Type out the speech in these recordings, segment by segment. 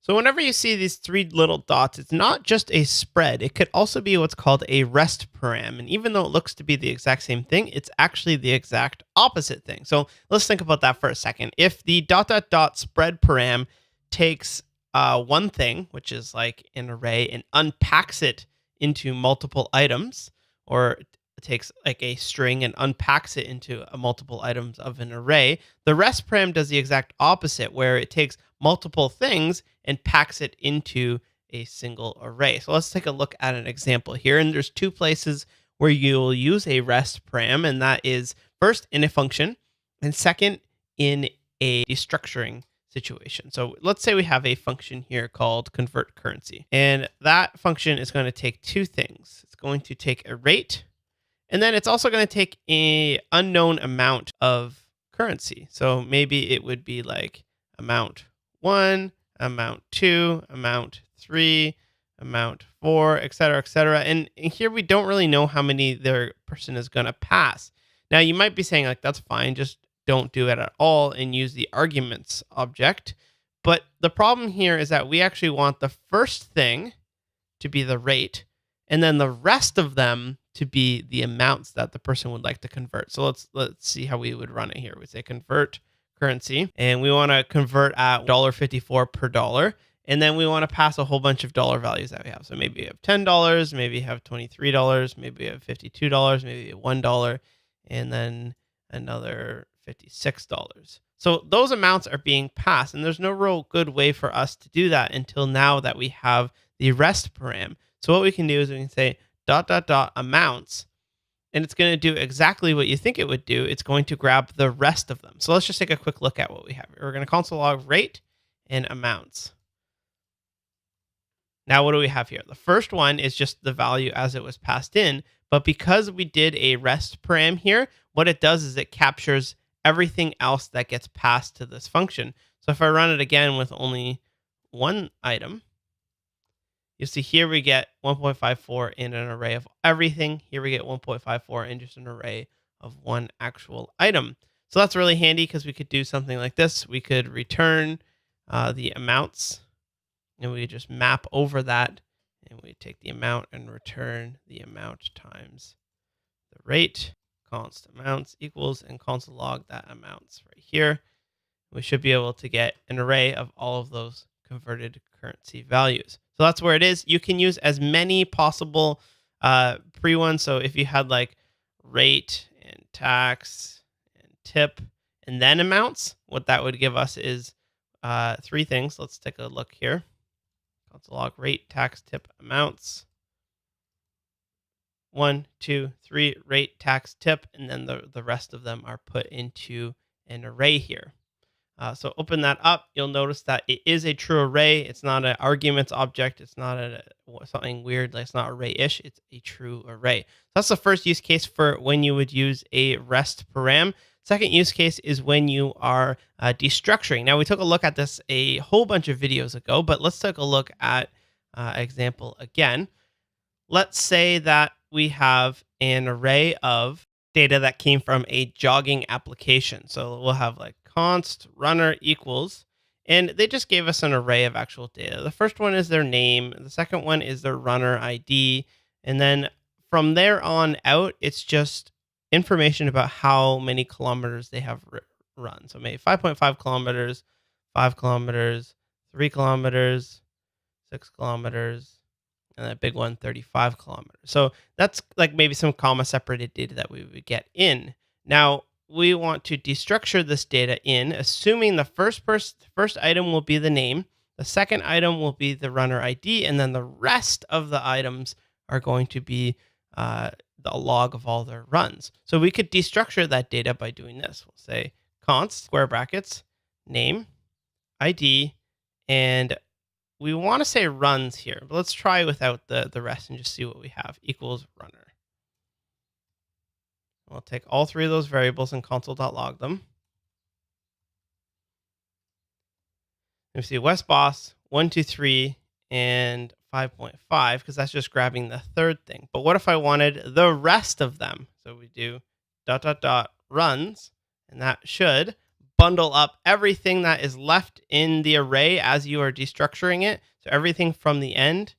So whenever you see these three little dots, it's not just a spread. It could also be what's called a rest param. And even though it looks to be the exact same thing, it's actually the exact opposite thing. So let's think about that for a second. If the dot dot dot spread param takes one thing, which is like an array, and unpacks it into multiple items, or takes like a string and unpacks it into multiple items of an array, the rest param does the exact opposite, where it takes multiple things and packs it into a single array. So let's take a look at an example here. And there's two places where you'll use a rest param, and that is first in a function, and second in a destructuring situation. So let's say we have a function here called convert currency, and that function is going to take two things. It's going to take a rate, and then it's also going to take a unknown amount of currency. So maybe it would be like amount 1, amount 2, amount 3, amount 4, etc., etc. And here we don't really know how many their person is going to pass. Now you might be saying like, that's fine, just don't do it at all and use the arguments object. But the problem here is that we actually want the first thing to be the rate, and then the rest of them to be the amounts that the person would like to convert. So let's see how we would run it here. We say convert currency, and we want to convert at $1.54 per dollar. And then we want to pass a whole bunch of dollar values that we have. So maybe we have $10, maybe we have $23, maybe we have $52, maybe $1, and then another $56. So those amounts are being passed, and there's no real good way for us to do that until now that we have the rest param. So what we can do is we can say dot dot dot amounts, and it's going to do exactly what you think it would do. It's going to grab the rest of them. So let's just take a quick look at what we have. We're going to console log rate and amounts. Now, what do we have here? The first one is just the value as it was passed in, but because we did a rest param here, what it does is it captures everything else that gets passed to this function. So if I run it again with only one item, you see here we get 1.54 in an array of everything. Here we get 1.54 in just an array of one actual item. So that's really handy because we could do something like this. We could return the amounts, and we could just map over that, and we take the amount and return the amount times the rate. Const amounts equals, and console log that amounts right here. We should be able to get an array of all of those converted currency values. So that's where it is. You can use as many possible pre ones. So if you had like rate and tax and tip and then amounts, what that would give us is three things. Let's take a look here. Console log rate, tax, tip, amounts. 1, 2, 3, rate, tax, tip, and then the rest of them are put into an array here. So open that up. You'll notice that it is a true array. It's not an arguments object. It's not something weird. Like it's not array-ish. It's a true array. So that's the first use case for when you would use a rest param. Second use case is when you are destructuring. Now, we took a look at this a whole bunch of videos ago, but let's take a look at example again. Let's say that we have an array of data that came from a jogging application. So we'll have like const runner equals, and they just gave us an array of actual data. The first one is their name. The second one is their runner ID. And then from there on out, it's just information about how many kilometers they have run. So maybe 5.5 kilometers, 5 kilometers, 3 kilometers, 6 kilometers, and that big one, 35 kilometers. So that's like maybe some comma separated data that we would get in. Now, we want to destructure this data in, assuming the first item will be the name, the second item will be the runner ID, and then the rest of the items are going to be the log of all their runs. So we could destructure that data by doing this. We'll say const square brackets name ID, and we want to say runs here, but let's try without the rest and just see what we have. Equals runner. We'll take all three of those variables and console.log them. And we see West Boss 1, 2, 3, and 5.5, because that's just grabbing the third thing. But what if I wanted the rest of them? So we do ... runs, and that should bundle up everything that is left in the array as you are destructuring it. So everything from the end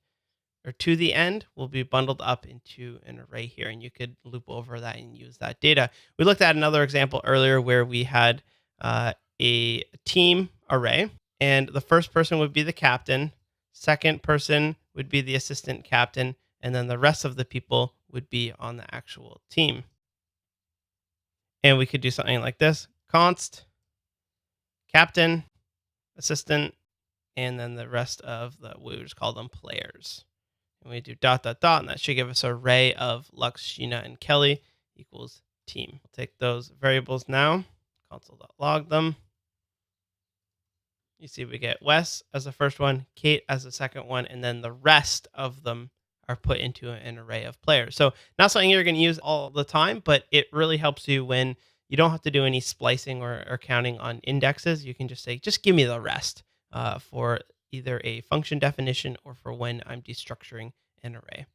or to the end will be bundled up into an array here, and you could loop over that and use that data. We looked at another example earlier where we had a team array, and the first person would be the captain, second person would be the assistant captain, and then the rest of the people would be on the actual team. And we could do something like this: const captain, assistant, and then the rest of we would just call them players. And we do dot, dot, dot, and that should give us an array of Lux, Sheena, and Kelly equals team. We'll take those variables now, console.log them. You see we get Wes as the first one, Kate as the second one, and then the rest of them are put into an array of players. So not something you're going to use all the time, but it really helps you when you don't have to do any splicing or counting on indexes. You can just say, just give me the rest for either a function definition or for when I'm destructuring an array.